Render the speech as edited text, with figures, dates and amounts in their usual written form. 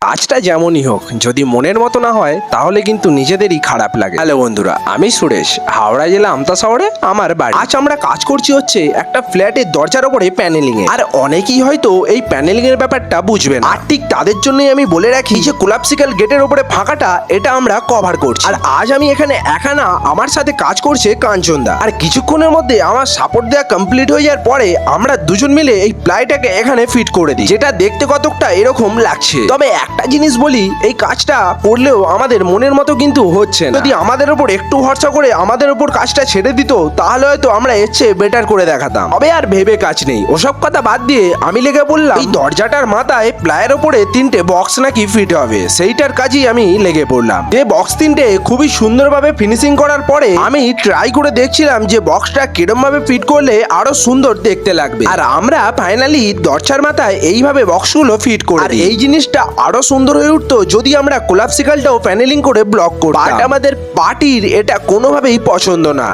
কাজটা যেমনই হোক, যদি মনের মতো না হয় তাহলে কিন্তু নিজেদেরই খারাপ লাগে। হ্যালো বন্ধুরা, আমি সুরেশ, হাওড়া জেলা আমতা শহরে আমার বাড়ি। আজ আমরা কাজ করছি হচ্ছে একটা ফ্ল্যাটের দরজার উপরে প্যানেলিং এ। আর অনেকেই হয়তো এই প্যানেলিং এর ব্যাপারটা বুঝবে না, আর ঠিক তাদের জন্যই আমি বলে রাখি যে কোলাপসিক্যাল গেটের উপরে ফাঁকাটা এটা আমরা কভার করছি। আর আজ আমি এখানে একা না, আমার সাথে কাজ করছে কাঞ্চনদা। আর কিছুক্ষণের মধ্যে আমার সাপোর্ট দেওয়া কমপ্লিট হয়ে যাওয়ার পরে আমরা দুজন মিলে এই প্লাইটাকে এখানে ফিট করে দিই, যেটা দেখতে কতকটা এরকম লাগছে। তবে একটা জিনিস বলি, এই কাজটা করলেও আমাদের মনের মতো কিন্তু হচ্ছে না। যদি আমাদের উপর একটু ভরসা করে আমাদের উপর কাজটা ছেড়ে দিত, তাহলে হয়তো আমরা এর চেয়ে বেটার করে দেখাতাম। তবে আর ভেবে কাজ নেই, ওসব কথা বাদ দিয়ে আমি লেগে বললাম এই দরজাটার মাথায় প্লাইয়ের উপরে 3টে বক্স নাকি ফিট হবে, সেইটার কাজই আমি লেগে পড়লাম। যে বক্স 3টে খুবই সুন্দরভাবে ফিনিশিং করার পরে আমি ট্রাই করে দেখছিলাম যে বক্সটা কিরম ভাবে ফিট করলে আরো সুন্দর দেখতে লাগবে। আর আমরা ফাইনালি দরজার মাথায় এইভাবে বক্সগুলো ফিট করে দিই। এই জিনিসটা আরো সুন্দর হয়ে উঠতো যদি আমরা কোলাপসিক্যালটাও প্যানেলিং করে ব্লক করতাম। বাট আমাদের পার্টির এটা কোনোভাবেই পছন্দ না।